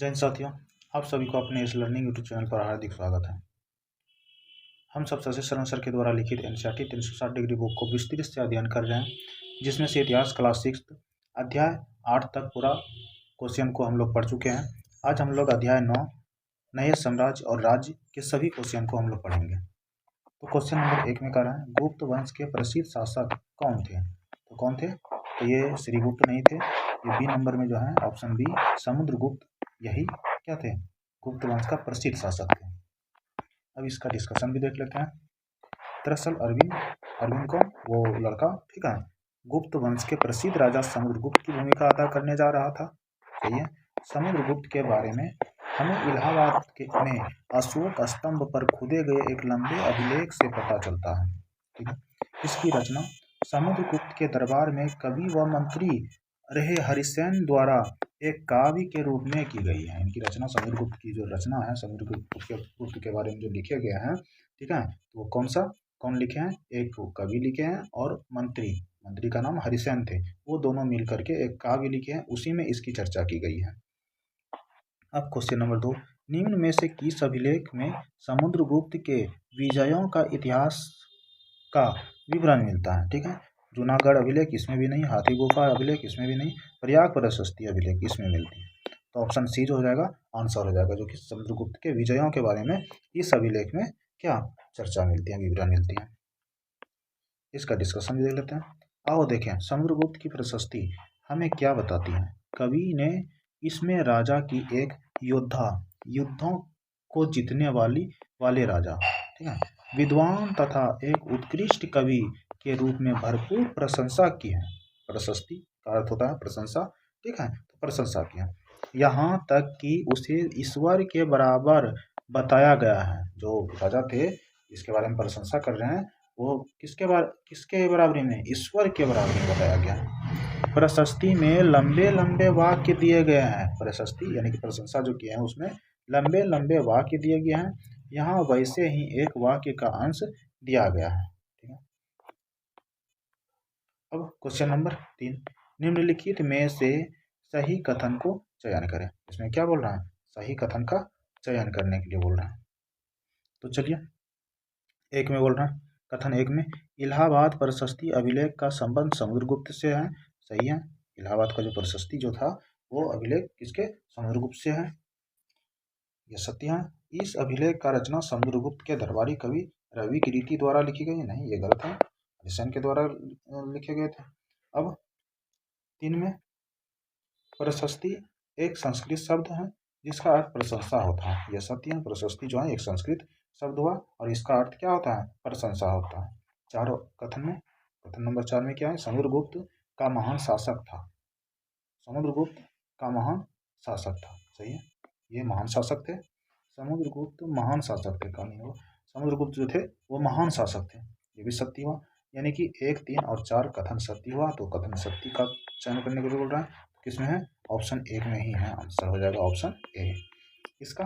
जय हिंद साथियों, आप सभी को अपने इस लर्निंग यूट्यूब चैनल पर हार्दिक स्वागत है। हम सब शशि शरण सर के द्वारा लिखित एनसीईआरटी 360 डिग्री बुक को विस्तृत से अध्ययन कर रहे हैं, जिसमें से इतिहास क्लास 6 अध्याय 8 तक पूरा क्वेश्चन को हम लोग पढ़ चुके हैं। आज हम लोग अध्याय 9 नए साम्राज्य और राज्य के सभी क्वेश्चन को हम लोग पढ़ेंगे। तो क्वेश्चन नंबर 1 में कह रहे हैं, गुप्त वंश के प्रसिद्ध शासक कौन थे? तो कौन थे? तो ये श्रीगुप्त नहीं थे। ये बी नंबर में जो है ऑप्शन बी समुद्रगुप्त, यही क्या थे? गुप्त वंश का प्रसिद्ध शासक थे। अब इसका डिस्कशन भी देख लेते हैं। दरअसल अरविंद कौन? वो लड़का, ठीक है, गुप्त वंश के प्रसिद्ध राजा समुद्रगुप्त की भूमिका अदा करने जा रहा था। सही है। समुद्रगुप्त के बारे में हमें इलाहाबाद में अशोक स्तंभ पर खुदे गए एक लंबे अभिलेख से पता चलता है। ठीक है। इसकी रचना समुद्रगुप्त के दरबार में कवि व मंत्री रहे हरिसेन द्वारा एक काव्य के रूप में की गई है। इनकी रचना, समुद्रगुप्त की जो रचना है, समुद्रगुप्त के बारे में जो लिखे गए हैं, ठीक है, तो वो कौन लिखे हैं? एक कवि लिखे हैं और मंत्री का नाम हरिसेन थे। वो दोनों मिल करके एक काव्य लिखे हैं, उसी में इसकी चर्चा की गई है। अब क्वेश्चन नंबर 2, निम्न में से किस अभिलेख में समुद्रगुप्त के विजयों का इतिहास का विवरण मिलता है? ठीक है, जूनागढ़ अभिलेख इसमें भी नहीं, हाथी गुफा अभिलेख इसमें भी नहीं, प्रयाग प्रशस्ति अभिलेख इसमें मिलती है। तो ऑप्शन सी जो हो जाएगा आंसर हो जाएगा, जो कि समुद्रगुप्त के विजयों के बारे में इस अभिलेख में क्या चर्चा मिलती है, विवरण मिलती है। इसका डिस्कशन भी देख लेते हैं। आओ देखें, समुद्रगुप्त की प्रशस्ति हमें क्या बताती है। कवि ने इसमें राजा की एक युद्धों को जीतने वाले राजा, ठीक है, विद्वान तथा एक उत्कृष्ट कवि के रूप में भरपूर प्रशंसा की है। प्रशस्ति का अर्थ होता है प्रशंसा, ठीक है, तो प्रशंसा की है। यहाँ तक कि उसे ईश्वर के बराबर बताया गया है। जो राजा थे इसके बारे में प्रशंसा कर रहे हैं, वो किसके बराबरी में? ईश्वर के बराबरी में बताया गया। प्रशस्ति में लंबे लंबे वाक्य दिए गए हैं। प्रशस्ति यानी कि प्रशंसा जो किए हैं उसमें लंबे लंबे वाक्य दिए गए हैं। यहाँ वैसे ही एक वाक्य का अंश दिया गया है। ठीक है। अब क्वेश्चन नंबर 3, निम्नलिखित में से सही कथन को चयन करें। इसमें क्या बोल रहा है? सही कथन का चयन करने के लिए बोल रहा है। तो चलिए, एक में बोल रहा है, कथन 1 में इलाहाबाद प्रशस्ति अभिलेख का संबंध समुद्रगुप्त से है। सही है। इलाहाबाद का जो प्रशस्ति जो था वो अभिलेख किसके? समुद्रगुप्त से है, यह सत्य है। इस अभिलेख का रचना समुद्रगुप्त के दरबारी कवि रवि कीर्ति द्वारा लिखी गई। नहीं, ये गलत है, हरिसेन के द्वारा लिखे गए थे। अब 3 में प्रशस्ति एक संस्कृत शब्द है जिसका अर्थ प्रशंसा होता है। यह सत्य है। प्रशस्ति जो है एक संस्कृत शब्द हुआ और इसका अर्थ क्या होता है? प्रशंसा होता है। चारों कथन में, कथन नंबर 4 में क्या है? समुद्रगुप्त का महान शासक था। समुद्रगुप्त का महान शासक था। सही है, ये महान शासक थे। समुद्रगुप्त महान शासक थे, कहा नहीं हो। समुद्रगुप्त जो थे वो महान शासक थे, ये भी सत्य हुआ। यानी कि 1, 3 और 4 कथन सत्य हुआ। तो कथन सत्य का चयन करने के लिए बोल रहा है, किसमें है? ऑप्शन 1 में ही है, आंसर हो जाएगा ऑप्शन ए। इसका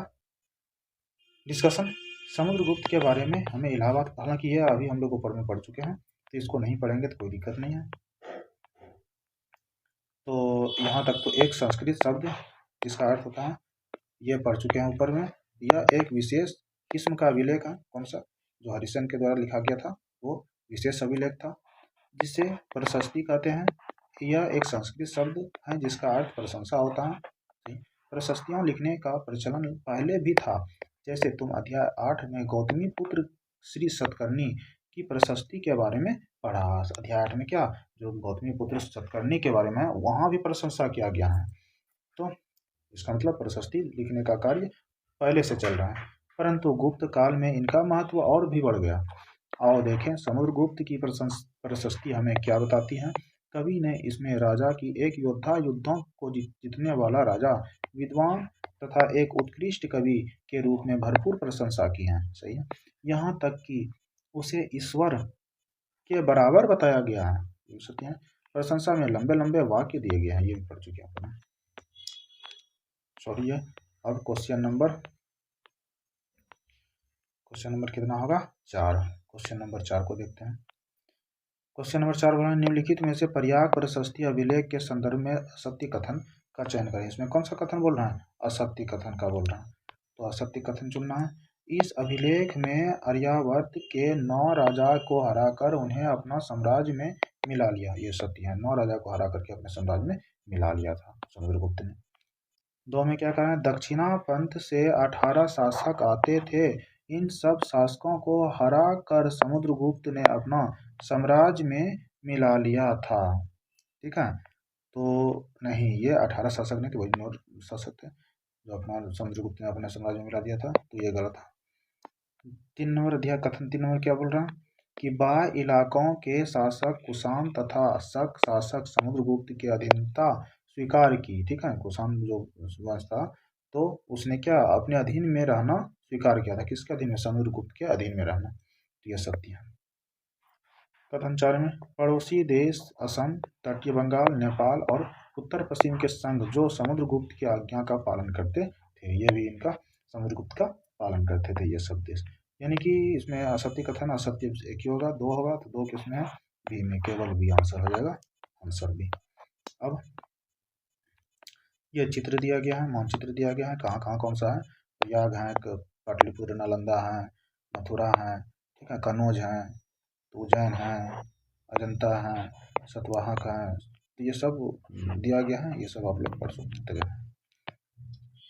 डिस्कशन, समुद्रगुप्त के बारे में हमें इलाहाबाद, हालांकि ये अभी हम लोग ऊपर में पढ़ चुके हैं, तो इसको नहीं पढ़ेंगे तो कोई दिक्कत नहीं है। तो यहाँ तक तो एक संस्कृत शब्द जिसका अर्थ होता है, ये पढ़ चुके हैं ऊपर में। यह एक विशेष किस्म का अभिलेख है। कौन सा? जो हरिसेन के द्वारा लिखा गया था वो विशेष अभिलेख था, जिसे प्रशस्ति कहते हैं। यह एक संस्कृत शब्द है जिसका अर्थ प्रशंसा होता है। प्रशस्तियां लिखने का प्रचलन पहले भी था, जैसे तुम अध्याय 8 में गौतमी पुत्र श्री सतकर्णी की प्रशस्ति के बारे में पढ़ा। अध्याय 8 में क्या, जो गौतमी पुत्र सतकर्णी के बारे में है, वहां भी प्रशंसा किया गया है। तो इसका मतलब प्रशस्ति लिखने का कार्य पहले से चल रहा है, परंतु गुप्त काल में इनका महत्व और भी बढ़ गया। आओ देखें, समुद्रगुप्त की प्रशस्ति हमें क्या बताती है। कवि ने इसमें राजा की एक युद्धों को जीतने वाला राजा, विद्वान तथा एक उत्कृष्ट कवि के रूप में भरपूर प्रशंसा की है। सही है। यहाँ तक कि उसे ईश्वर के बराबर बताया गया है। ये सत्य है। प्रशंसा में लंबे लंबे वाक्य दिए गए हैं, ये भी पढ़ चुके हैं अपन। सॉरी है। अब क्वेश्चन नंबर कितना होगा? 4। क्वेश्चन नंबर 4 को देखते हैं। क्वेश्चन नंबर 4 बोला, निम्नलिखित में से प्रयाग प्रशस्ति अभिलेख के संदर्भ में सत्य कथन का चयन करें। इसमें कौन सा कथन बोल रहा है? असत्य कथन का बोल रहा है, तो असत्य कथन चुनना है। इस अभिलेख में आर्यावर्त के 9 राजा को हराकर उन्हें अपना साम्राज्य में मिला लिया, ये सत्य है। 9 राजा को हरा करके अपने साम्राज्य में मिला लिया था समुद्रगुप्त ने। 2 में क्या कहा है, दक्षिणा पंथ से 18 शासक आते थे, इन सब शासकों को हरा कर समुद्रगुप्त ने अपना साम्राज्य में मिला लिया था। ठीक है, तो नहीं, ये 18 शासक नहीं थे, वही 9 शासक थे जो अपना समुद्रगुप्त ने अपने साम्राज्य में मिला दिया था, तो ये गलत है। 3 नंबर अध्याय कथन 3 नंबर क्या बोल रहा है कि बाह्य इलाकों के शासक कुषाण तथा शक शासक समुद्रगुप्त की अधीनता स्वीकार की। ठीक है, कुषाण जो वंश था, तो उसने क्या अपने अधीन में रहना स्वीकार किया था। किसके अधीन में? समुद्रगुप्त के अधीन में रहना, तो यह सत्य है। कथन 4 में पड़ोसी देश असम, तटीय बंगाल, नेपाल और उत्तर पश्चिम के संघ जो समुद्रगुप्त की आज्ञा का पालन करते थे, ये भी इनका समुद्रगुप्त का पालन करते थे ये सब देश। यानी कि इसमें असत्य कथन असत्य एक ही होगा, 2 होगा, तो 2 किसमें है? बी में, केवल बी आंसर हो जाएगा, आंसर बी। अब ये चित्र दिया गया है, मानचित्र दिया गया है, कहाँ कहाँ कौन सा है। प्रयाग है, पाटलिपुत्र, नालंदा है, मथुरा है, ठीक है, कनौज है, उज्जैन है, अजंता है, सतवाहक है, तो ये सब दिया गया है, ये सब आप लोग पढ़ सकते हैं,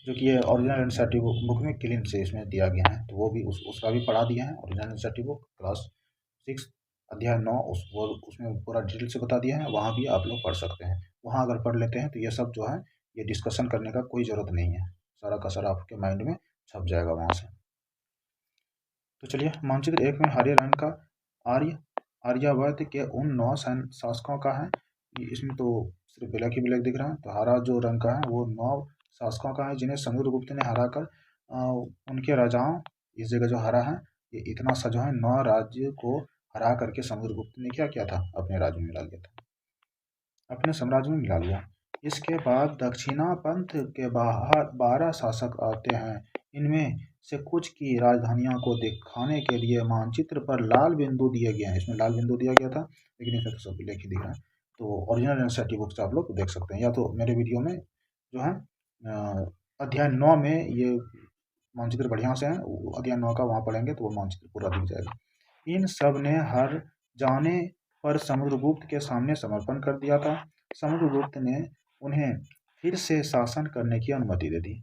जो कि ये ओरिजिनल एनसीईआरटी बुक में क्लीन से इसमें दिया गया है, तो वो भी उसका भी पढ़ा दिया है। ओरिजिनल एनसीईआरटी बुक क्लास 6 अध्याय 9 उसमें पूरा डिटेल से बता दिया है, वहाँ भी आप लोग पढ़ सकते हैं। वहाँ अगर पढ़ लेते हैं तो ये सब जो है ये डिस्कशन करने का कोई ज़रूरत नहीं है, सारा का सारा आपके माइंड में छप जाएगा वहाँ से। तो चलिए, मानचित्र 1 में हरे रंग का आर्यावर्त के उन 9 शासकों का है, इसमें तो सिर्फ ब्लैक ही ब्लैक दिख रहा है, तो हरा जो रंग का है वो 9 शासकों का है जिन्हें समुद्रगुप्त ने हराकर उनके राजाओं, इस जगह जो हरा है ये इतना सा जो है 9 राज्य को हरा करके समुद्रगुप्त ने क्या किया था, अपने राज्य में मिला लिया था, अपने साम्राज्य में मिला लिया। इसके बाद दक्षिणा पंथ के बाहर 12 शासक आते हैं, इनमें से कुछ की राजधानियों को दिखाने के लिए मानचित्र पर लाल बिंदु दिए गए हैं। इसमें लाल बिंदु दिया गया था, लेकिन इसमें तो सब ब्लैक ही दिख रहा है, तो ओरिजिनल एनसीईआरटी बुक से आप लोग देख सकते हैं, या तो मेरे वीडियो में जो है अध्याय 9 में ये मानचित्र बढ़िया से है, अध्याय 9 का वहाँ पढ़ेंगे तो वो मानचित्र पूरा दिख जाएगा। इन सब ने हर जाने पर समुद्रगुप्त के सामने समर्पण कर दिया था। समुद्रगुप्त ने उन्हें फिर से शासन करने की अनुमति दे दी।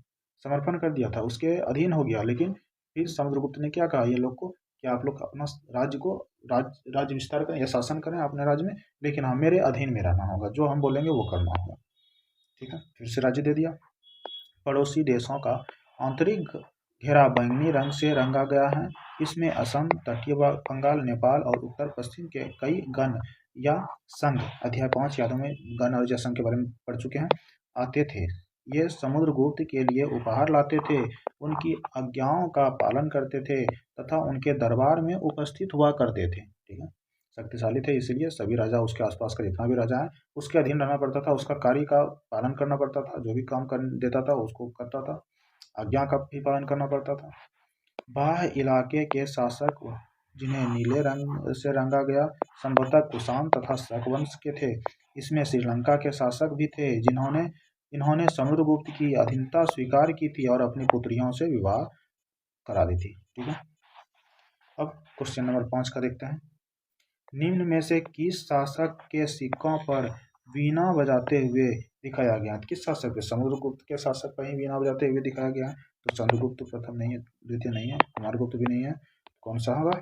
समर्पण कर दिया था, उसके अधीन हो गया, लेकिन फिर समुद्रगुप्त ने क्या कहा ये लोग को कि आप लोग अपना राज्य विस्तार करें या शासन करें अपने राज्य में, लेकिन हाँ मेरे अधीन में रहना होगा, जो हम बोलेंगे वो करना होगा। ठीक है, फिर से राज्य दे दिया। पड़ोसी देशों का आंतरिक घेरा बैंगनी रंग से रंगा गया है, इसमें असम, तटीय बंगाल, नेपाल और उत्तर पश्चिम के कई गण या संघ, अध्याय 5 यादों में गण और या संघ के बारे में पढ़ चुके हैं, आते थे। ये समुद्रगुप्त के लिए उपहार लाते थे, उनकी आज्ञाओं का पालन करते थे तथा उनके दरबार में उपस्थित हुआ करते थे। ठीक है, शक्तिशाली थे, इसीलिए सभी राजा, उसके आसपास का जितना भी राजा है उसके अधीन रहना पड़ता था, उसका कार्य का पालन करना पड़ता था, जो भी काम कर देता था उसको करता था, आज्ञा का भी पालन करना पड़ता था। बाह्य इलाके के शासक जिन्हें नीले रंग से रंगा गया संभवतः कुषाण तथा शक वंश के थे। इसमें श्रीलंका के शासक भी थे इन्होंने समुद्रगुप्त की अधीनता स्वीकार की थी और अपनी पुत्रियों से विवाह करा दी थी। ठीक है, अब क्वेश्चन नंबर 5 का देखते हैं। निम्न में से किस शासक के सिक्कों पर वीणा बजाते हुए दिखाया गया? किस शासक के? समुद्रगुप्त के शासक पर ही वीणा बजाते हुए दिखाया गया है, तो चंद्रगुप्त प्रथम नहीं है, द्वितीय नहीं है, कुमारगुप्त भी नहीं है, कौन सा होगा?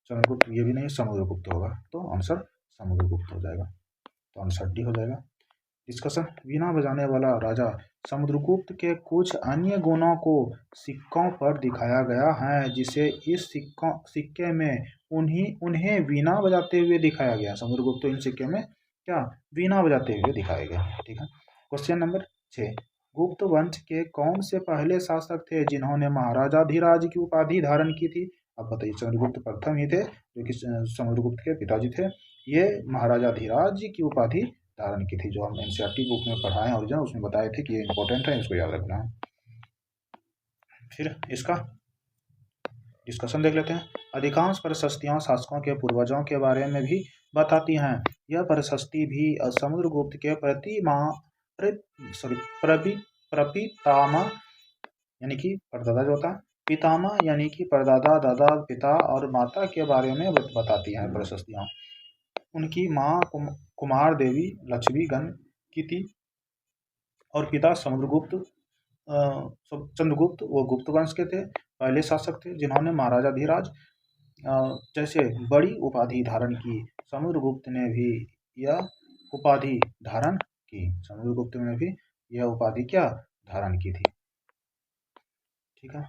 चंद्रगुप्त ये भी नहीं, समुद्रगुप्त होगा, तो आंसर समुद्रगुप्त हो जाएगा, तो आंसर डी हो जाएगा। डिस्कशन, वीणा बजाने वाला राजा समुद्रगुप्त के कुछ अन्य गुणों को सिक्कों पर दिखाया गया है, जिसे इस सिक्के में उन्हें वीणा बजाते हुए दिखाया गया। समुद्रगुप्त इन सिक्के में क्या वीणा बजाते हुए दिखाए गए। ठीक है, क्वेश्चन नंबर 6, गुप्त वंश के कौन से पहले शासक थे जिन्होंने महाराजाधिराज की उपाधि धारण की थी? अब बताइए, चंद्रगुप्त प्रथम ही थे जो कि समुद्रगुप्त के पिताजी थे, ये महाराजाधिराज की उपाधि धारण की थी, जो हम एनसीईआरटी बुक में पढ़ाए हैं ओरिजिनल, उसमें बताए थे कि ये इंपॉर्टेंट है, इसको याद रखना है। फिर इसका डिस्कशन देख लेते हैं। अधिकांश प्रशस्तियां शासकों के पूर्वजों के बारे में भी बताती हैं। यह प्रशस्ति भी समुद्रगुप्त के प्रपितामह यानी कि परदादा जो होता है, पितामह यानी कि परदादा, दादा, पिता और माता के बारे में बताती हैं प्रशस्तियाँ। उनकी माँ कुमार देवी लक्ष्मी गण की थी और पिता समुद्रगुप्त चंद्रगुप्त वो गुप्त वंश के थे, पहले शासक थे जिन्होंने महाराजा धीराज जैसे बड़ी उपाधि धारण की। समुद्रगुप्त ने भी यह उपाधि धारण की। समुद्रगुप्त ने भी यह उपाधि क्या धारण की थी। ठीक है।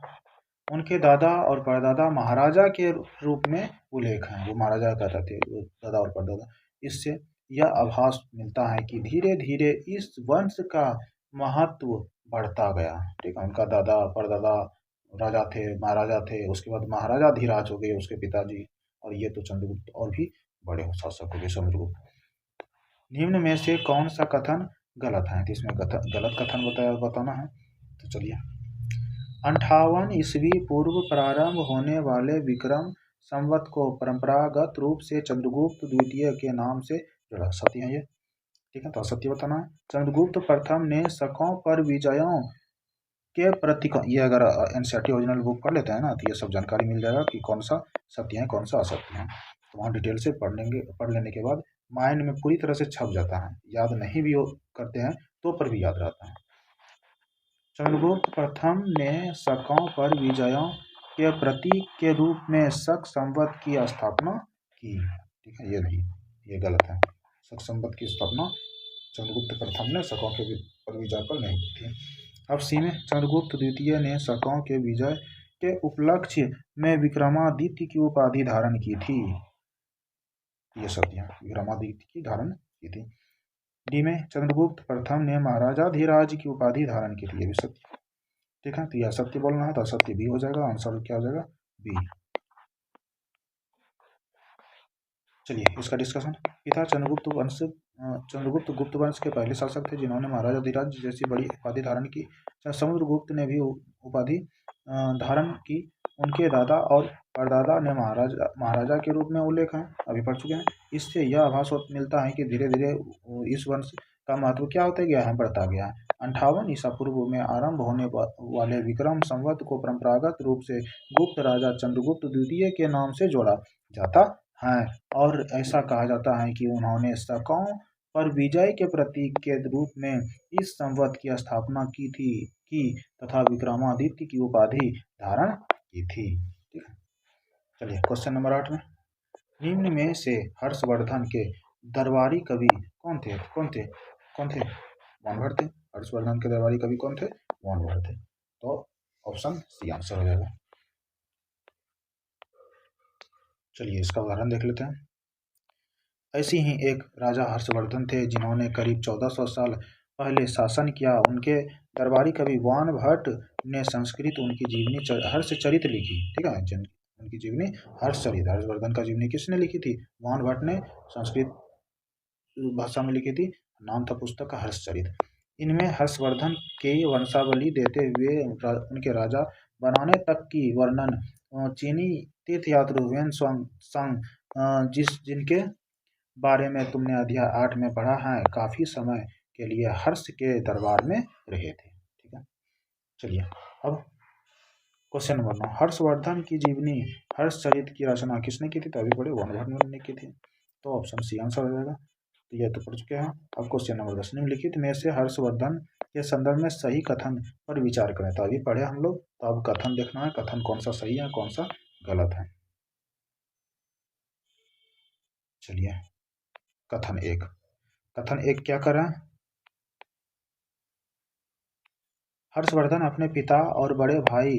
उनके दादा और परदादा महाराजा के रूप में उल्लेख हैं, वो महाराजा कहते थे वो दादा और परदादा। इससे यह आभास मिलता है कि धीरे धीरे इस वंश का महत्व बढ़ता गया। ठीक है। उनका दादा परदादा राजा थे, महाराजा थे, उसके बाद महाराजा धीराज हो गए उसके पिताजी, और ये तो चंद्रगुप्त और भी बड़े शासक हो गए समुद्रगुप्त। निम्न में से कौन सा कथन गलत है? तो इसमें गलत कथन बताना है। तो चलिए, 58 ईस्वी पूर्व प्रारंभ होने वाले विक्रम संवत को परंपरागत रूप से चंद्रगुप्त द्वितीय के नाम से जोड़ा। सत्य है ये। ठीक है। तो सत्य बताना है। चंद्रगुप्त प्रथम ने शकों पर विजयों के प्रतीक, ये अगर एनसीईआरटी ओरिजिनल बुक पढ़ लेते हैं ना तो ये सब जानकारी मिल जाएगा कि कौन सा सत्य है कौन सा असत्य है। तो वहाँ डिटेल से पढ़ लेने के बाद माइंड में पूरी तरह से छप जाता है, याद नहीं भी करते हैं तो पर भी याद रहता है। चंद्रगुप्त प्रथम ने शकों पर विजयों के प्रतीक के रूप में शक संवत की स्थापना की। ठीक है। ये नहीं, ये गलत है। शक संवत की स्थापना चंद्रगुप्त प्रथम ने शकों के पर विजय पर नहीं की थी। अब सी में, चंद्रगुप्त द्वितीय ने शकों के विजय के उपलक्ष्य में विक्रमादित्य की उपाधि धारण की थी। ये सत्य है, विक्रमादित्य की धारण की थी। डी में, चंद्रगुप्त प्रथम ने महाराजा धीराज की उपाधि धारण की थी। ये भी सत्य। ठीक है। तो यह सत्य बोलना है तो असत्य बी हो जाएगा। आंसर क्या हो जाएगा? बी। चलिए इसका डिस्कशन। पिता चंद्रगुप्त गुप्त वंश के पहले शासक थे जिन्होंने महाराजा धीराज जैसी बड़ी उपाधि धारण की। समुद्रगुप्त ने भी उपाधि धारण की। उनके दादा और परदादा ने महाराजा के रूप में उल्लेख है, अभी पढ़ चुके हैं। इससे यह आभास मिलता है कि धीरे धीरे इस वंश का महत्व क्या होता गया है, बढ़ता गया है। 58 ईसा पूर्व में आरंभ होने वाले विक्रम संवत को परंपरागत रूप से गुप्त राजा चंद्रगुप्त द्वितीय के नाम से जोड़ा जाता है, और ऐसा कहा जाता है कि उन्होंने शकों पर विजय के प्रतीक के रूप में इस संवत की स्थापना की तथा विक्रमादित्य की उपाधि धारण की थी। ठीक है। चलिए क्वेश्चन नंबर 8 में, निम्न में से हर्षवर्धन के दरबारी कवि कौन थे? वानभट्ट थे। हर्षवर्धन के दरबारी कवि कौन थे? वानभट्ट थे। तो ऑप्शन सी आंसर हो जाएगा। चलिए इसका उदाहरण देख लेते हैं। ऐसी ही एक राजा हर्षवर्धन थे जिन्होंने करीब 1400 साल पहले शासन किया। उनके दरबारी कवि वानभट्ट ने संस्कृत उनकी जीवनी हर्षचरित लिखी। ठीक है। उनकी जीवनी हर्षचरित, हर्षवर्धन का जीवनी किसने लिखी थी? वानभट्ट ने संस्कृत भाषा में लिखी थी। नाम था पुस्तक का हर्षचरित। इनमें हर्षवर्धन की वंशावली देते हुए उनके राजा बनाने तक की वर्णन चीनी तीर्थयात्री ह्वेन-त्सांग जिनके बारे में तुमने अध्याय 8 में पढ़ा है, काफी समय के लिए हर्ष के दरबार में रहे थे। ठीक है। चलिए अब क्वेश्चन नंबर 9, हर्षवर्धन की जीवनी हर्षचरित की रचना किसने की थी? तो अभी पढ़े वानभट्ट ने की थी। तो ऑप्शन सी आंसर हो जाएगा। तो यह तो पढ़ चुके हैं। अब क्वेश्चन नंबर 10, निम्नलिखित में से हर्षवर्धन के संदर्भ में सही कथन पर विचार करें। तो अभी पढ़े हम लोग, तो अब कथन देखना है, कथन कौन सा सही है कौन सा गलत है। चलिए कथन एक क्या कर रहे हैं? हर्षवर्धन अपने पिता और बड़े भाई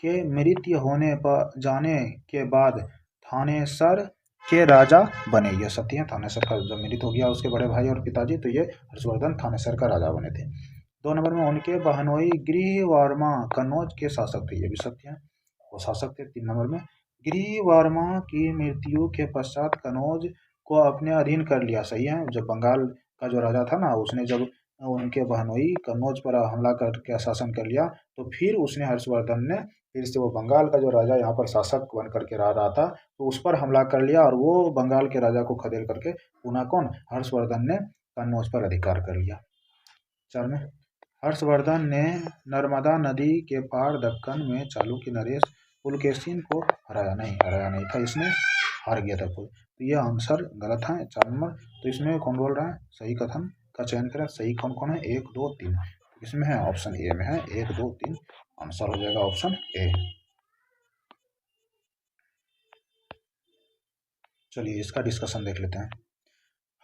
के मृत्यु होने पर जाने के बाद थानेसर के राजा बने। यह सत्य है। थानेसर का जब मृत्यु हो गया उसके बड़े भाई और पिताजी, तो ये हर्षवर्धन थानेसर का राजा बने थे। 2 नंबर में, उनके बहनोई गृहवर्मा कन्नौज के शासक थे। ये भी सत्य है, वो शासक थे। 3 नंबर में, गृहवर्मा की मृत्यु के पश्चात कन्नौज को अपने अधीन कर लिया। सही है। जब बंगाल का जो राजा था ना, उसने जब उनके बहनोई कन्नौज पर हमला करके शासन कर लिया, तो फिर उसने हर्षवर्धन ने फिर से वो बंगाल का जो राजा यहाँ पर शासक बन करके रहा था, तो उस पर हमला कर लिया, और वो बंगाल के राजा को खदेड़ करके पुनः हर्षवर्धन ने कन्नौज पर अधिकार कर लिया। 4 में, हर्षवर्धन ने नर्मदा नदी के पार दक्कन में चालुक्य नरेश पुलकेशिन को हराया नहीं था, इसने हार गया था। तो ये आंसर गलत है 4 नंबर। तो इसमें कौन बोल रहा है, सही कथन का चयन करें। सही कौन कौन है, 1 2 3 इसमें है, ऑप्शन ए में है 1 2 3, आंसर हो जाएगा ऑप्शन ए। चलिए इसका डिस्कशन देख लेते हैं।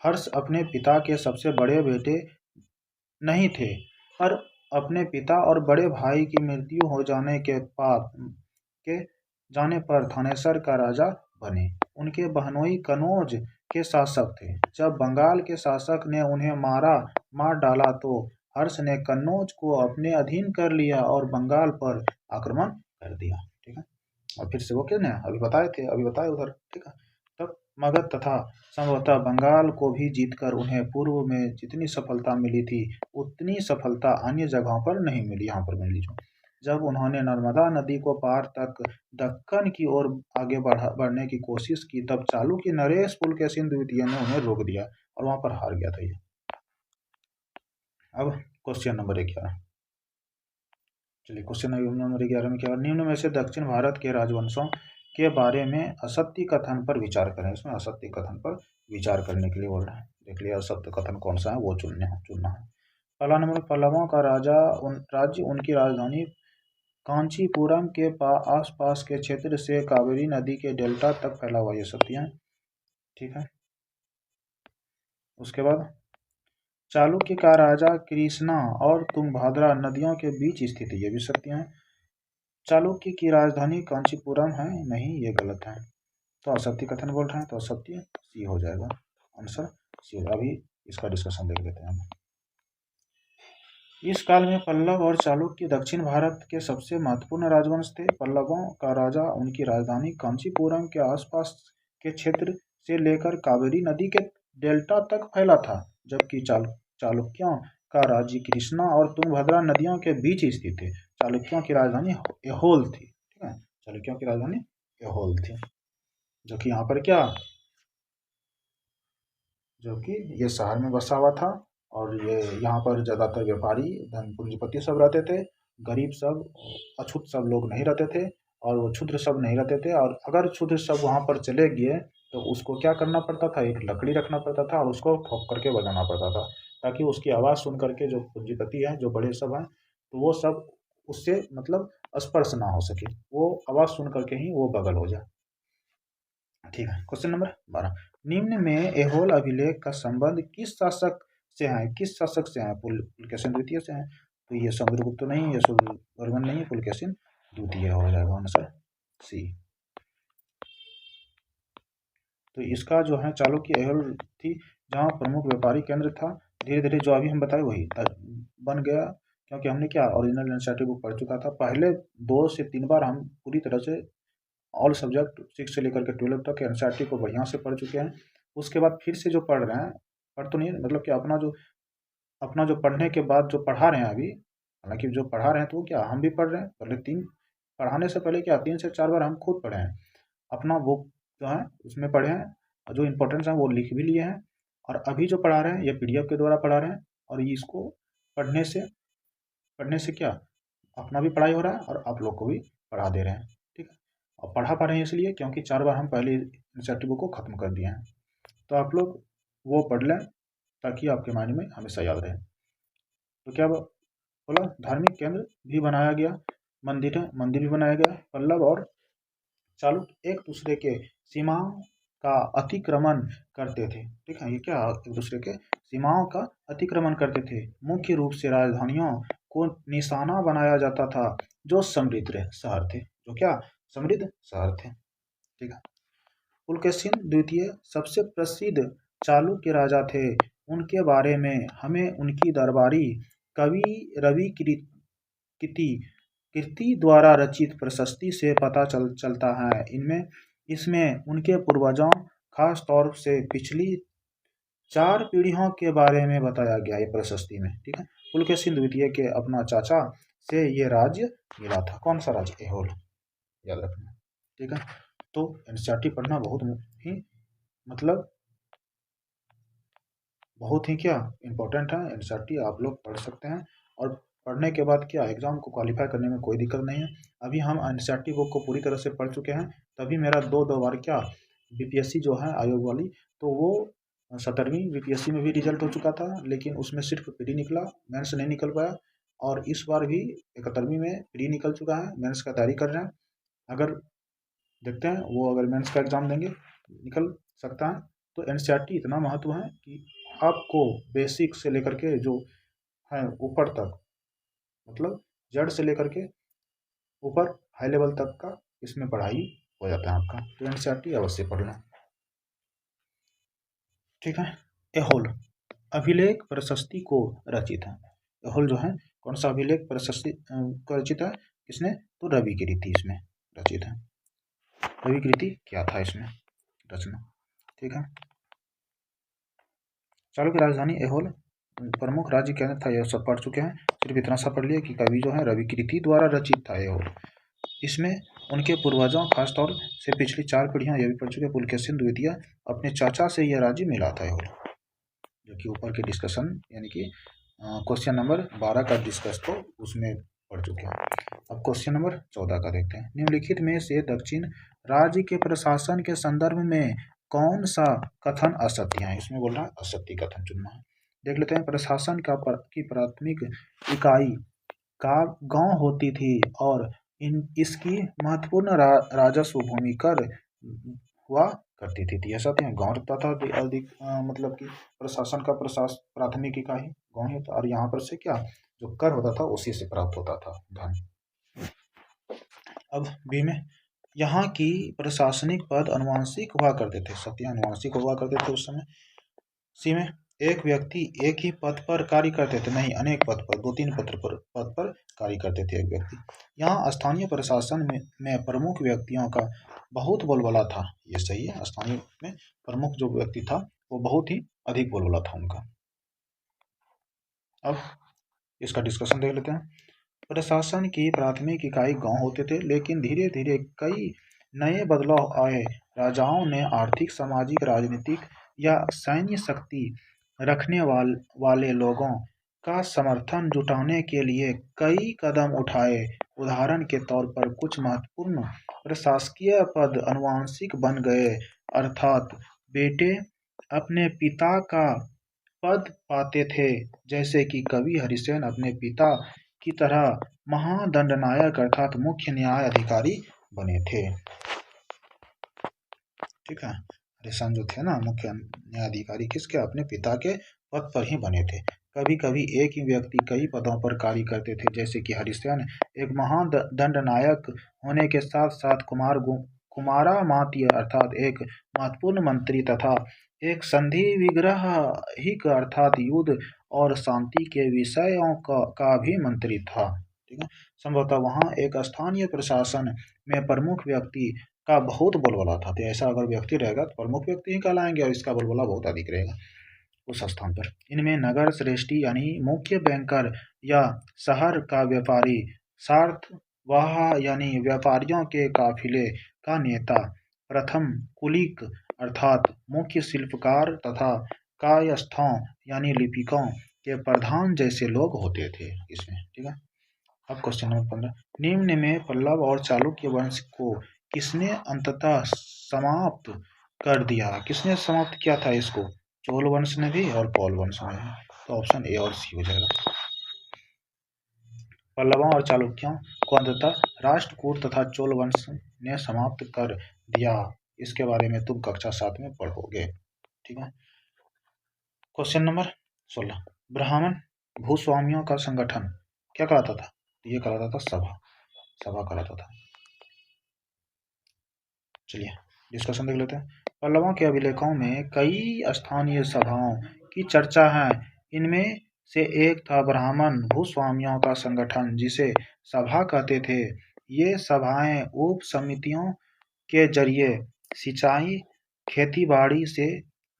हर्ष अपने पिता के सबसे बड़े बेटे नहीं थे, पर अपने पिता और बड़े भाई की मृत्यु हो जाने पर थानेसर का राजा बने। उनके बहनोई कनौज के शासक थे। जब बंगाल के शासक ने उन्हें मार डाला तो हर्ष ने कन्नौज को अपने अधीन कर लिया और बंगाल पर आक्रमण कर दिया। ठीक है, और फिर से वो क्या अभी बताए उधर। ठीक है, तब मगध तथा संभवतः बंगाल को भी जीतकर उन्हें पूर्व में जितनी सफलता मिली थी उतनी सफलता अन्य जगहों पर नहीं मिली, यहाँ पर मिली। जब उन्होंने नर्मदा नदी को पार तक दक्कन की ओर आगे बढ़ने की कोशिश की, तब चालुक्य नरेश पुलकेशिन द्वितीय ने उन्हें रोक दिया और वहां पर हार गया था ये। अब क्वेश्चन नंबर 11। चलिए क्वेश्चन नंबर 11 में क्या, निम्न में से दक्षिण भारत के राजवंशों के बारे में असत्य कथन पर विचार करें। इसमें असत्य कथन पर विचार करने के लिए बोल रहे हैं। देख लिया असत्य कथन कौन सा है, वो चुनना है। पहला नंबर, पल्लवों का राज्य उनकी राजधानी कांचीपुरम के आसपास के क्षेत्र से कावेरी नदी के डेल्टा तक फैला हुआ, ये सत्य है। ठीक है, उसके बाद चालुक्य का राजा कृष्णा और तुंगभद्रा नदियों के बीच स्थित है, ये भी सत्य है। चालुक्य की राजधानी कांचीपुरम है, नहीं ये गलत है। तो असत्य कथन बोल रहे हैं, तो असत्य सी हो जाएगा, आंसर सी। अभी इसका डिस्कशन देख लेते हैं। इस काल में पल्लव और चालुक्य दक्षिण भारत के सबसे महत्वपूर्ण राजवंश थे। पल्लवों का राजा उनकी राजधानी कांचीपुरम के आसपास के क्षेत्र से लेकर कावेरी नदी के डेल्टा तक फैला था, जबकि चालुक्यों का राज्य कृष्णा और तुंगभद्रा नदियों के बीच स्थित थे। चालुक्यों की राजधानी ऐहोल थी। ठीक है, चालुक्यों की राजधानी ऐहोल थी, जो कि यहाँ पर क्या, जो कि ये शहर में बसा हुआ था। और ये यहाँ पर ज़्यादातर व्यापारी धन पूंजीपति सब रहते थे, गरीब सब अछूत सब लोग नहीं रहते थे, और वो क्षुद्र सब नहीं रहते थे। और अगर क्षुद्र सब वहाँ पर चले गए तो उसको क्या करना पड़ता था, एक लकड़ी रखना पड़ता था और उसको ठोक करके बजाना पड़ता था, ताकि उसकी आवाज़ सुन करके जो पूंजीपति हैं, जो बड़े सब हैं, तो वो सब उससे मतलब स्पर्श ना हो सके, वो आवाज़ सुन करके ही वो बगल हो जाए। ठीक है, क्वेश्चन नंबर 12, निम्न में ऐहोल अभिलेख का संबंध किस शासक से है, पुलकेशिन द्वितीय से है। तो ये समुद्रगुप्त नहीं, यशोवर्मन नहीं, पुलकेशिन द्वितीय हो जाएगा आंसर सी। तो इसका जो है चालुक्य ऐहोल थी, जहाँ प्रमुख व्यापारी केंद्र था। धीरे धीरे जो अभी हम बताए वही बन गया, क्योंकि हमने क्या ओरिजिनल एनसीईआरटी बुक पढ़ चुका था। पहले 2 से 3 बार हम पूरी तरह से ऑल सब्जेक्ट 6 से लेकर के 12 तक एनसीईआरटी को बढ़िया से पढ़ चुके हैं। उसके बाद फिर से जो पढ़ रहे हैं, पढ़ तो नहीं मतलब कि अपना जो पढ़ने के बाद जो पढ़ा रहे हैं अभी, हालांकि जो पढ़ा रहे हैं तो क्या हम भी पढ़ रहे हैं। पहले 3 पढ़ाने से पहले क्या 3 से 4 बार हम खुद पढ़े हैं, अपना बुक जो है उसमें पढ़े हैं, और जो इंपॉर्टेंस है वो लिख भी लिए हैं। और अभी जो पढ़ा रहे हैं ये PDF के द्वारा पढ़ा रहे हैं, और इसको पढ़ने से क्या अपना भी पढ़ाई हो रहा है और आप लोग को भी पढ़ा दे रहे हैं। ठीक है, और पढ़ा पा रहे हैं इसलिए क्योंकि 4 बार हम पहले एनसीईआरटी बुक को ख़त्म कर दिए हैं। तो आप लोग वो पढ़ लें ताकि आपके माइंड में हमेशा याद रहे। तो क्या बोला, धार्मिक केंद्र भी बनाया गया, मंदिर भी बनाया गया। पल्लव और चालुक्य एक दूसरे के सीमाओं का अतिक्रमण करते थे। ठीक है, ये क्या एक दूसरे के सीमाओं का अतिक्रमण करते थे। मुख्य रूप से राजधानियों को निशाना बनाया जाता था जो समृद्ध शहर थे, जो क्या समृद्ध शहर थे। ठीक है, पुलकेशिन द्वितीय सबसे प्रसिद्ध चालुक्य राजा थे। उनके बारे में हमें उनकी दरबारी कवि रवि कीर्ति द्वारा रचित प्रशस्ति से पता चलता है। इसमें उनके पूर्वजों, खास तौर से पिछली 4 पीढ़ियों के बारे में बताया गया है प्रशस्ति में। ठीक है, पुलकेशिन द्वितीय के अपना चाचा से ये राज्य मिला था। कौन सा राज्य, ऐहोल, याद रखना। ठीक है, तो एनसीईआरटी पढ़ना बहुत ही मतलब बहुत ही क्या इम्पोर्टेंट है। एनसीईआरटी आप लोग पढ़ सकते हैं और पढ़ने के बाद क्या एग्ज़ाम को क्वालिफाई करने में कोई दिक्कत नहीं है। अभी हम एनसीईआरटी बुक को पूरी तरह से पढ़ चुके हैं, तभी मेरा दो बार क्या बीपीएससी जो है आयोग वाली, तो वो 17वीं बीपीएससी में भी रिजल्ट हो चुका था, लेकिन उसमें सिर्फ प्री निकला, मेंस नहीं निकल पाया। और इस बार भी 71वीं में प्री निकल चुका है, मेंस का तैयारी कर रहे हैं। अगर देखते हैं वो अगर मेंस का एग्ज़ाम देंगे निकल सकता है। तो एनसीईआरटी इतना महत्व है कि आपको बेसिक से लेकर के जो है ऊपर तक, मतलब जड़ से लेकर के ऊपर हाई लेवल तक का इसमें पढ़ाई हो जाता है आपका। तो एनसीईआरटी अवश्य पढ़ लें, ठीक है। एहोल अभिलेख प्रशस्ति को रचित है। एहोल जो है कौन सा अभिलेख प्रशस्ति को रचित है, किसने, तो रवि कीर्ति इसमें रचित है। रवि कीर्ति क्या था इसमें रचना, ठीक है। चालुक्य राजधानी एहोल, प्रमुख राज्य केंद्र था, यह सब पढ़ चुके हैं। सिर्फ इतना सा पढ़ लिया कि कवि जो है रवि कीर्ति द्वारा रचित था एहोल। इसमें उनके पूर्वजों खासतौर से पिछली 4 पीढ़ियां यह भी पढ़ चुके, पुलकेशिन द्वितीय अपने चाचा से यह राज्य मिला था एहोल, जो कि ऊपर के डिस्कशन यानी कि क्वेश्चन नंबर 12 का डिस्कस तो उसमें पढ़ चुके हैं। अब क्वेश्चन नंबर 14 का देखते हैं। निम्नलिखित में से दक्षिण राज्य के प्रशासन के संदर्भ में कौन सा कथन असत्य है, इसमें बोल रहा है असत्य कथन चुनना है। देख लेते हैं। प्रशासन की प्राथमिक इकाई का गांव होती थी और इसकी महत्वपूर्ण राजस्व भूमि कर हुआ करती थी। ऐसा था गांव रहता था अधिक, मतलब कि प्रशासन का प्राथमिक इकाई गांव ही था, और यहाँ पर से क्या जो कर होता था उसी से प्राप्त होता था धन। अब बी में, यहाँ की प्रशासनिक पद अनुवांशिक हुआ करते थे, सत्य अनुवांशिक हुआ करते थे उस समय। सी में, एक व्यक्ति एक ही पद पर कार्य करते थे, नहीं अनेक पद पर, 2-3 पद पर कार्य करते थे एक व्यक्ति। यहाँ स्थानीय प्रशासन में प्रमुख व्यक्तियों का बहुत बोलबाला था, ये सही है। स्थानीय में प्रमुख जो व्यक्ति था वो बहुत ही अधिक बोलबाला था उनका। अब इसका डिस्कशन देख लेते हैं। प्रशासन की प्राथमिक इकाई गांव होते थे, लेकिन धीरे धीरे कई नए बदलाव आए। राजाओं ने आर्थिक, सामाजिक, राजनीतिक या सैन्य शक्ति रखने वाले लोगों का समर्थन जुटाने के लिए कई कदम उठाए। उदाहरण के तौर पर कुछ महत्वपूर्ण प्रशासकीय पद अनुवांशिक बन गए, अर्थात बेटे अपने पिता का पद पाते थे, जैसे कि कवि हरिसेन अपने पिता की तरह महादंडनायक अर्थात मुख्य न्याय अधिकारी बने थे, ठीक है। हरिसेन जो थे ना मुख्य न्यायाधिकारी, किसके, अपने पिता के पद पर ही बने थे। कभी कभी एक ही व्यक्ति कई पदों पर कार्य करते थे, जैसे कि हरिसेन एक महान दंडनायक होने के साथ साथ कुमारामात्य अर्थात एक महत्वपूर्ण मंत्री तथा एक संधि विग्रहिक अर्थात युद्ध और शांति के विषयों का भी मंत्री था, ठीक है। संभवतः वहाँ एक स्थानीय प्रशासन में प्रमुख व्यक्ति का बहुत बोलबाला था, तो ऐसा अगर व्यक्ति रहेगा तो प्रमुख व्यक्ति ही कहलाएंगे और इसका बोलबाला बहुत अधिक रहेगा उस स्थान पर। इनमें नगर श्रेष्ठी यानी मुख्य बैंकर या शहर का व्यापारी, सार्थवाह यानी व्यापारियों के काफिले का नेता, प्रथम कुलिक अर्थात मुख्य शिल्पकार तथा कायस्थों यानी लिपिकों के प्रधान जैसे लोग होते थे इसमें, ठीक है। अब क्वेश्चन नंबर 15, निम्न में पल्लव और चालुक्य वंश को किसने अंततः समाप्त कर दिया, किसने समाप्त किया था इसको, चोल वंश ने भी और पौल वंश ने भी। तो ऑप्शन ए और सी हो जाएगा। पल्लवों और चालुक्यों को अंततः राष्ट्रकूट तथा चोल वंश ने समाप्त कर दिया, इसके बारे में तुम कक्षा 7 में पढ़ोगे, ठीक है। क्वेश्चन नंबर 16, ब्राह्मण भूस्वामियों का संगठन क्या कहलाता था, ये कहलाता था सभा कहलाता था। चलिए डिस्कशन देख लेते हैं। पल्लवों के अभिलेखों में कई स्थानीय सभाओं की चर्चा है। इनमें से एक था ब्राह्मण भूस्वामियों का संगठन, जिसे सभा कहते थे। ये सभाएं उप समितियों के जरिए सिंचाई, खेतीबाड़ी से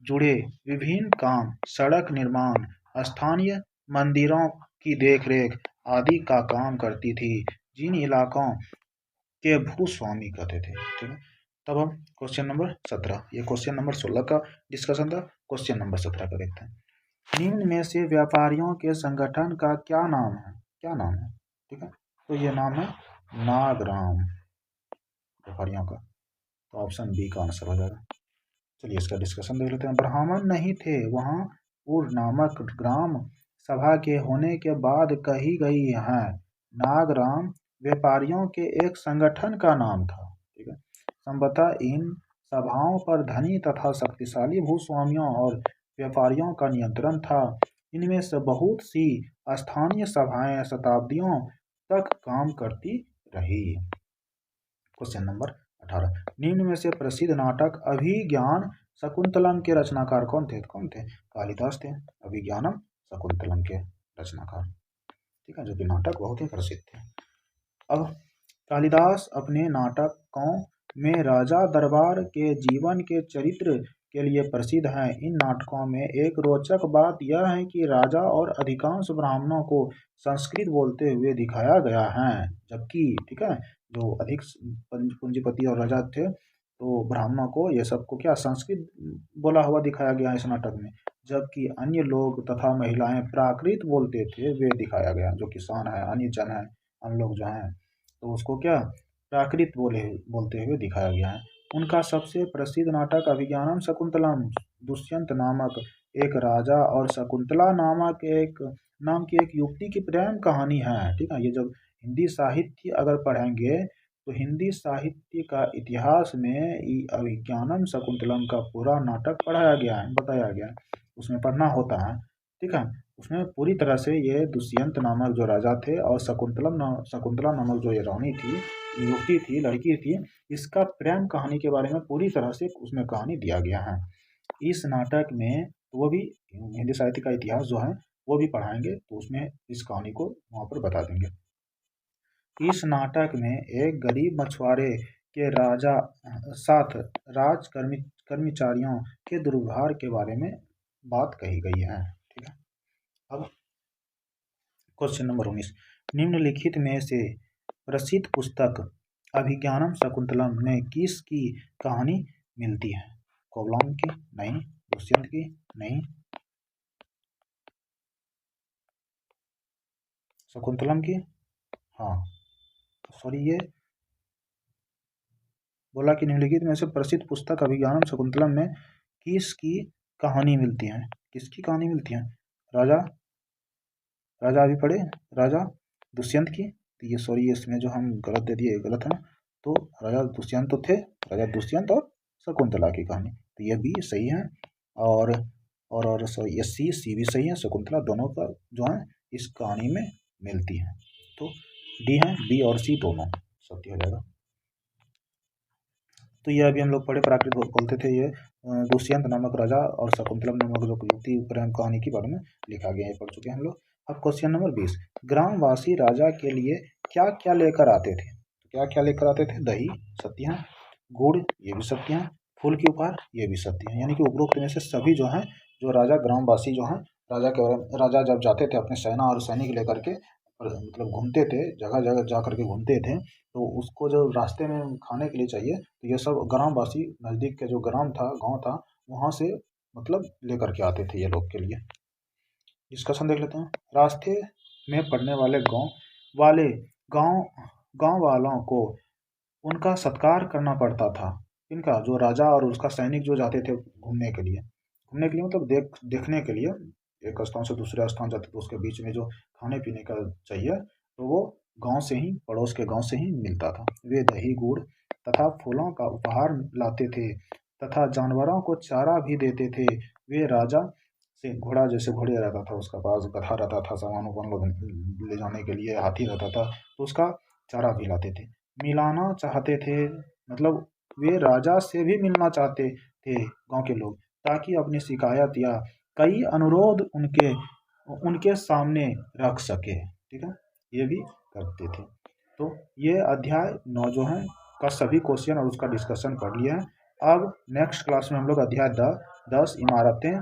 जुड़े विभिन्न काम, सड़क निर्माण, स्थानीय मंदिरों की देखरेख आदि का काम करती थी, जिन इलाकों के भूस्वामी कहते थे, ठीक है। तब हम क्वेश्चन नंबर 17, ये क्वेश्चन नंबर 16 का डिस्कशन था, क्वेश्चन नंबर 17 का देखते हैं। निम्न में से व्यापारियों के संगठन का क्या नाम है? क्या नाम है? ठीक है, तो ये नाम है नागराम व्यापारियों का। तो ऑप्शन बी का आंसर हो जाएगा। चलिए इसका डिस्कशन देख लेते हैं। ब्राह्मण नहीं थे वहाँ पूर नामक ग्राम सभा के होने के बाद कही गई है। नागराम व्यापारियों के एक संगठन का नाम था। ठीक है, संभवतः इन सभाओं पर धनी तथा शक्तिशाली भूस्वामियों और व्यापारियों का नियंत्रण था। इनमें से बहुत सी स्थानीय सभाएं शताब्दियों तक काम करती रही। क्वेश्चन नंबर 18, निम्न में से प्रसिद्ध नाटक अभिज्ञान शकुंतलम के रचनाकार कौन थे? कालिदास थे अभिज्ञानम शकुंतलम के रचनाकार। ठीक है, जो कि नाटक बहुत ही प्रसिद्ध थे। अब कालिदास अपने नाटकों में राजा दरबार के जीवन के चरित्र के लिए प्रसिद्ध है। इन नाटकों में एक रोचक बात यह है कि राजा और अधिकांश ब्राह्मणों को संस्कृत बोलते हुए दिखाया गया है, जबकि ठीक है जो अधिक पूंजीपति और राजा थे तो ब्राह्मणों को ये सबको क्या संस्कृत बोला हुआ दिखाया गया है इस नाटक में, जबकि अन्य लोग तथा महिलाएं प्राकृत बोलते थे वे दिखाया गया। जो किसान है, अन्य जन है, हम लोग जो हैं तो उसको क्या प्राकृत बोलते हुए दिखाया गया है। उनका सबसे प्रसिद्ध नाटक अभिज्ञानम शकुंतलम दुष्यंत नामक एक राजा और शकुंतला नाम की एक युवती की प्रेम कहानी है। ठीक है, ये जब हिंदी साहित्य अगर पढ़ेंगे तो हिंदी साहित्य का इतिहास में अभिज्ञानम शकुंतलम का पूरा नाटक पढ़ाया गया है, बताया गया है, उसमें पढ़ना होता है। ठीक है, उसमें पूरी तरह से ये दुष्यंत नामक जो राजा थे और शकुंतला नामक जो ये रानी थी, युवती थी, लड़की थी, इसका प्रेम कहानी के बारे में पूरी तरह से उसमें कहानी दिया गया है। इस नाटक में वो भी हिंदी साहित्य का इतिहास जो है वो भी पढ़ाएंगे, तो उसमें इस कहानी को वहाँ पर बता देंगे। इस नाटक में एक गरीब मछुआरे के राजा साथ कर्मचारियों के दुर्व्यवहार के बारे में बात कही गई है। ठीक है, अब क्वेश्चन नंबर 19, निम्नलिखित में से प्रसिद्ध पुस्तक अभिज्ञानम शकुंतलम में किसकी कहानी मिलती है? कोवलम की? नहीं। दुष्यंत की? नहीं। शकुंतलम की? हाँ, सॉरी, ये बोला कि निम्नलिखित में से प्रसिद्ध पुस्तक अभिज्ञानम शकुंतलम में किसकी कहानी मिलती है? किसकी कहानी मिलती है? राजा अभी पढ़े, राजा दुष्यंत की। तो ये सॉरी, इसमें जो हम गलत दे दिए, गलत है ना। तो राजा दुष्यंत तो थे, राजा दुष्यंत और शकुंतला की कहानी, तो ये भी सही है। और सॉरी, ये सी भी सही है। शकुंतला दोनों का जो है इस कहानी में मिलती है, तो डी है, बी और सी दोनों सत्य हो जाएगा। तो ये अभी हम लोग पढ़े, प्राकृत बोलते थे, ये दुष्यंत नामक राजा और शकुंतलम नामक जो युवती प्रेम कहानी के बारे में लिखा गया है, पढ़ चुके हैं हम लोग। अब क्वेश्चन नंबर 20, ग्रामवासी राजा के लिए क्या क्या लेकर आते थे? क्या क्या लेकर आते थे? दही सत्य है, गुड़ ये भी सत्य है, फूल के उपहार ये भी सत्य है। यानी कि उपरोक्त में से सभी जो है, जो राजा ग्रामवासी जो है, राजा जब जाते थे अपने सेना और सैनिक लेकर के, मतलब घूमते थे, जगह जगह जा करके घूमते थे, तो उसको जो रास्ते में खाने के लिए चाहिए, तो ये सब ग्रामवासी नज़दीक के जो ग्राम था, गांव था, वहाँ से मतलब लेकर के आते थे ये लोग के लिए। डिस्कशन देख लेते हैं। रास्ते में पड़ने वाले गांव वालों को उनका सत्कार करना पड़ता था। इनका जो राजा और उसका सैनिक जो जाते थे घूमने के लिए मतलब देखने के लिए, एक स्थान से दूसरे स्थान जाते थे, उसके बीच में जो खाने पीने का चाहिए तो वो गांव से ही, पड़ोस के गांव से ही मिलता था। वे दही गुड़ तथा फूलों का उपहार लाते थे तथा जानवरों को चारा भी देते थे। वे राजा से घोड़ा, जैसे घोड़े रहता था उसका पास, गधा रहता था सामान ले जाने के लिए, हाथी रहता था तो उसका चारा भी लाते थे। मिलाना चाहते थे, मतलब वे राजा से भी मिलना चाहते थे गांव के लोग, ताकि अपनी शिकायत या कई अनुरोध उनके सामने रख सके। ठीक है, ये भी करते थे। तो ये अध्याय 9 जो है का सभी क्वेश्चन और उसका डिस्कशन पढ़ लिया है। अब नेक्स्ट क्लास में हम लोग अध्याय 10 इमारतें,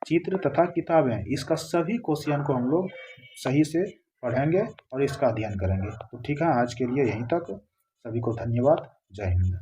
चित्र तथा किताबें, इसका सभी क्वेश्चन को हम लोग सही से पढ़ेंगे और इसका अध्ययन करेंगे। तो ठीक है, आज के लिए यहीं तक। सभी को धन्यवाद। जय हिंद।